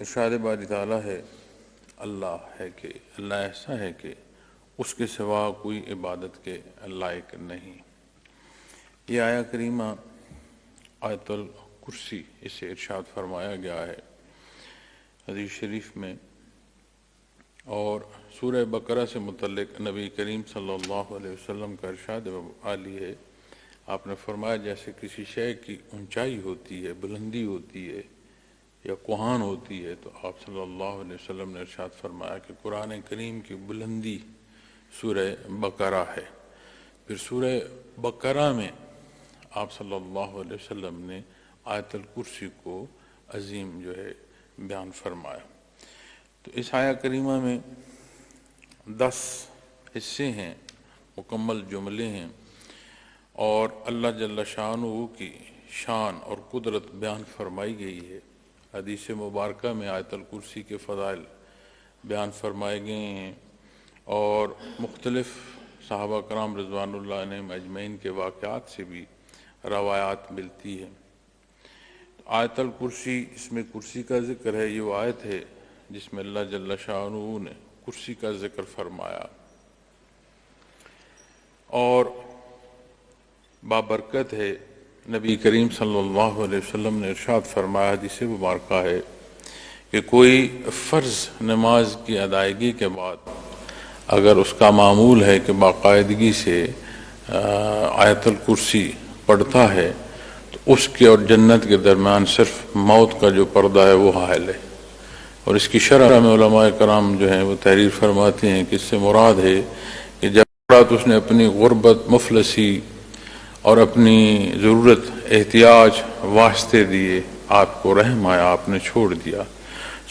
ارشاد باری تعالیٰ ہے اللہ ایسا ہے کہ اس کے سوا کوئی عبادت کے لائق نہیں۔ یہ آیہ کریمہ آیت الکرسی اسے ارشاد فرمایا گیا ہے حدیث شریف میں، اور سورہ بقرہ سے متعلق نبی کریم صلی اللہ علیہ وسلم کا ارشاد عالی ہے۔ آپ نے فرمایا جیسے کسی شے کی اونچائی ہوتی ہے، بلندی ہوتی ہے یا کوہان ہوتی ہے، تو آپ صلی اللہ علیہ وسلم نے ارشاد فرمایا کہ قرآن کریم کی بلندی سورہ بقرہ ہے۔ پھر سورہ بقرہ میں آپ صلی اللہ علیہ وسلم نے آیت الکرسی کو عظیم بیان فرمایا۔ تو اس آیہ کریمہ میں 10 حصے ہیں، مکمل جملے ہیں، اور اللہ جل شانہ کی شان اور قدرت بیان فرمائی گئی ہے۔ حدیث مبارکہ میں آیت الکرسی کے فضائل بیان فرمائے گئے ہیں، اور مختلف صحابہ کرام رضوان اللہ علیہم اجمعین کے واقعات سے بھی روایات ملتی ہیں۔ آیت الکرسی، اس میں کرسی کا ذکر ہے۔ یہ وہ آیت ہے جس میں اللہ جل شانہ نے کرسی کا ذکر فرمایا، اور بابرکت ہے۔ نبی کریم صلی اللہ علیہ وسلم نے ارشاد فرمایا، حدیث مبارکہ ہے کہ کوئی فرض نماز کی ادائیگی کے بعد اگر اس کا معمول ہے کہ باقاعدگی سے آیت الکرسی پڑھتا ہے، تو اس کے اور جنت کے درمیان صرف موت کا جو پردہ ہے وہ حائل ہے۔ اور اس کی شرح میں علماء کرام وہ تحریر فرماتے ہیں کہ اس سے مراد ہے کہ جب اس نے اپنی غربت، مفلسی اور اپنی ضرورت، احتیاج واسطے دیے، آپ کو رحم آیا، آپ نے چھوڑ دیا۔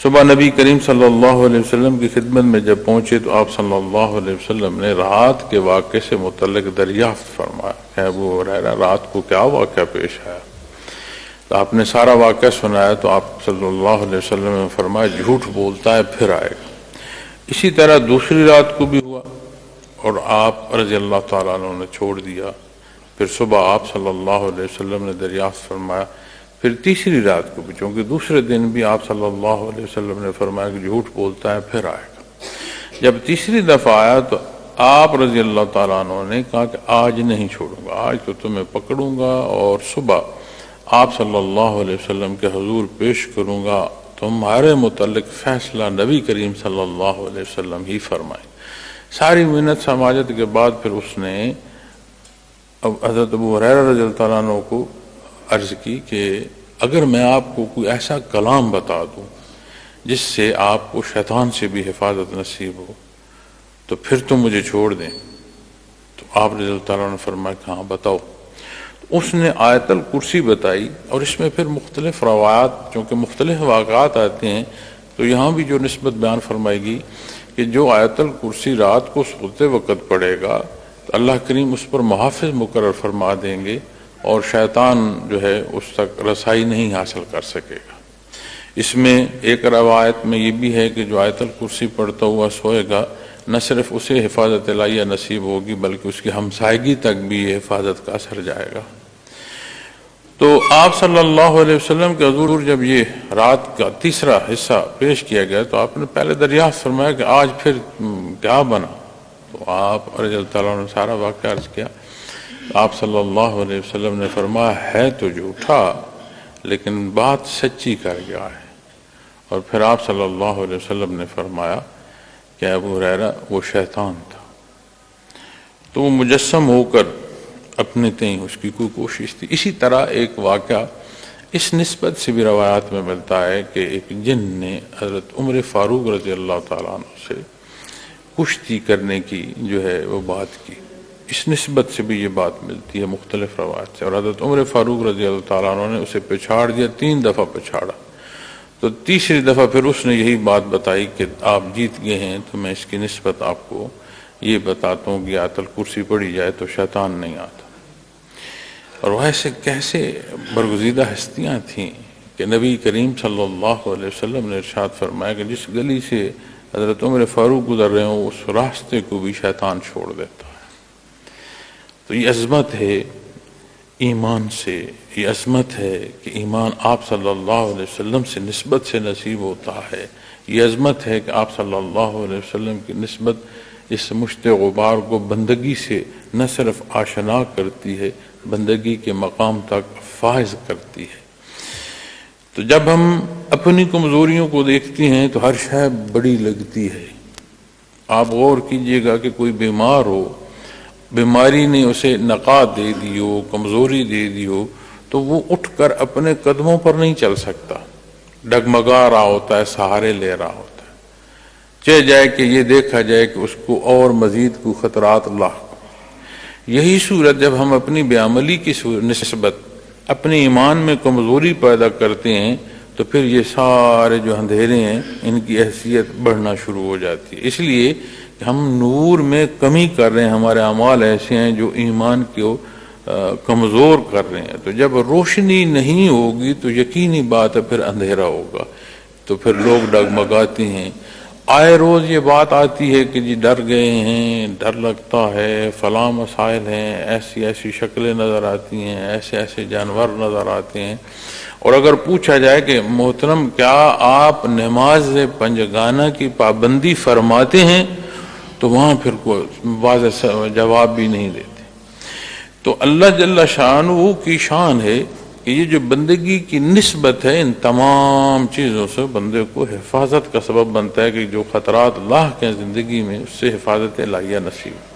صبح نبی کریم صلی اللہ علیہ وسلم کی خدمت میں جب پہنچے تو آپ صلی اللہ علیہ وسلم نے رات کے واقعے سے متعلق دریافت فرمایا کہ ابو ہریرہ رات کو کیا واقعہ پیش آیا؟ تو آپ نے سارا واقعہ سنایا، تو آپ صلی اللہ علیہ وسلم نے فرمایا جھوٹ بولتا ہے پھر آئے گا۔ اسی طرح دوسری رات کو بھی ہوا اور آپ رضی اللہ تعالیٰ عنہ نے چھوڑ دیا۔ پھر صبح آپ صلی اللہ علیہ وسلم نے دریافت فرمایا، پھر تیسری رات کو بھی، چونکہ دوسرے دن بھی آپ صلی اللہ علیہ وسلم نے فرمایا کہ جھوٹ بولتا ہے پھر آئے گا۔ جب تیسری دفعہ آیا تو آپ رضی اللہ تعالیٰ عنہ نے کہا کہ آج نہیں چھوڑوں گا، آج تو تمہیں پکڑوں گا اور صبح آپ صلی اللہ علیہ وسلم کے حضور پیش کروں گا، تمہارے متعلق فیصلہ نبی کریم صلی اللہ علیہ وسلم ہی فرمائے۔ ساری محنت سماجت کے بعد پھر اس نے حضرت ابو ہریرہ رضی اللہ تعالیٰ عنہ کو عرض کی کہ اگر میں آپ کو کوئی ایسا کلام بتا دوں جس سے آپ کو شیطان سے بھی حفاظت نصیب ہو تو پھر تم مجھے چھوڑ دیں۔ تو آپ رضی اللہ تعالیٰ عنہ نے فرمایا کہ ہاں بتاؤ۔ تو اس نے آیت الکرسی بتائی، اور اس میں پھر مختلف روایات، چونکہ مختلف واقعات آتے ہیں تو یہاں بھی جو نسبت بیان فرمائے گی کہ جو آیت الکرسی رات کو سوتے وقت پڑھے گا تو اللہ کریم اس پر محافظ مقرر فرما دیں گے، اور شیطان اس تک رسائی نہیں حاصل کر سکے گا۔ اس میں ایک روایت میں یہ بھی ہے کہ جو آیت الکرسی پڑھتا ہوا سوئے گا، نہ صرف اسے حفاظت الہیہ نصیب ہوگی بلکہ اس کی ہمسائیگی تک بھی یہ حفاظت کا اثر جائے گا۔ تو آپ صلی اللہ علیہ وسلم کے حضور جب یہ رات کا تیسرا حصہ پیش کیا گیا تو آپ نے پہلے دریافت فرمایا کہ آج پھر کیا بنا؟ تو آپ رضی اللہ تعالیٰ نے سارا واقعہ عرض کیا۔ آپ صلی اللہ علیہ وسلم نے فرمایا ہے تو جھوٹا لیکن بات سچی کر گیا ہے۔ اور پھر آپ صلی اللہ علیہ وسلم نے فرمایا کہ ابو ہریرہ وہ شیطان تھا، تو وہ مجسم ہو کر اپنے تئیں اس کی کوئی کوشش تھی۔ اسی طرح ایک واقعہ اس نسبت سے بھی روایات میں ملتا ہے کہ ایک جن نے حضرت عمر فاروق رضی اللہ تعالیٰ عنہ سے کشتی کرنے کی وہ بات کی۔ اس نسبت سے بھی یہ بات ملتی ہے مختلف روایات سے، اور حضرت عمر فاروق رضی اللہ تعالیٰ عنہ نے اسے پچھاڑ دیا، 3 دفعہ پچھاڑا۔ تو تیسری دفعہ پھر اس نے یہی بات بتائی کہ آپ جیت گئے ہیں، تو میں اس کی نسبت آپ کو یہ بتاتا ہوں کہ آیت الکرسی پڑھی جائے تو شیطان نہیں آتا۔ اور ویسے کیسے برگزیدہ ہستیاں تھیں کہ نبی کریم صلی اللہ علیہ وسلم نے ارشاد فرمایا کہ جس گلی سے حضرت عمر فاروق گزر رہے ہوں اس راستے کو بھی شیطان چھوڑ دیتا ہے۔ تو یہ عظمت ہے ایمان سے، یہ عظمت ہے کہ ایمان آپ صلی اللہ علیہ وسلم سے نسبت سے نصیب ہوتا ہے، یہ عظمت ہے کہ آپ صلی اللہ علیہ وسلم کی نسبت اس مشت غبار کو بندگی سے نہ صرف آشنا کرتی ہے، بندگی کے مقام تک فائز کرتی ہے۔ تو جب ہم اپنی کمزوریوں کو دیکھتے ہیں تو ہر شے بڑی لگتی ہے۔ آپ غور کیجئے گا کہ کوئی بیمار ہو، بیماری نے اسے نقاہ دے دی ہو، کمزوری دے دی ہو، تو وہ اٹھ کر اپنے قدموں پر نہیں چل سکتا، ڈگمگا رہا ہوتا ہے، سہارے لے رہا ہوتا ہے، چاہے جائے کہ یہ دیکھا جائے کہ اس کو اور مزید کوئی خطرات لاحق۔ یہی صورت جب ہم اپنی بے عملی کی نسبت اپنے ایمان میں کمزوری پیدا کرتے ہیں تو پھر یہ سارے جو اندھیرے ہیں ان کی حیثیت بڑھنا شروع ہو جاتی ہے۔ اس لیے کہ ہم نور میں کمی کر رہے ہیں، ہمارے اعمال ایسے ہیں جو ایمان کو کمزور کر رہے ہیں۔ تو جب روشنی نہیں ہوگی تو یقینی بات ہے پھر اندھیرا ہوگا، تو پھر لوگ ڈگمگاتے ہیں۔ آئے روز یہ بات آتی ہے کہ جی ڈر گئے ہیں، ڈر لگتا ہے، فلاں مسائل ہیں، ایسی ایسی شکلیں نظر آتی ہیں، ایسے ایسے جانور نظر آتے ہیں۔ اور اگر پوچھا جائے کہ محترم کیا آپ نماز پنجگانہ کی پابندی فرماتے ہیں، تو وہاں پھر کوئی واضح جواب بھی نہیں دیتے۔ تو اللہ جل شانہ کی شان ہے کہ یہ جو بندگی کی نسبت ہے ان تمام چیزوں سے بندے کو حفاظت کا سبب بنتا ہے کہ جو خطرات لاحق ہیں زندگی میں اس سے حفاظت الہیہ نصیب۔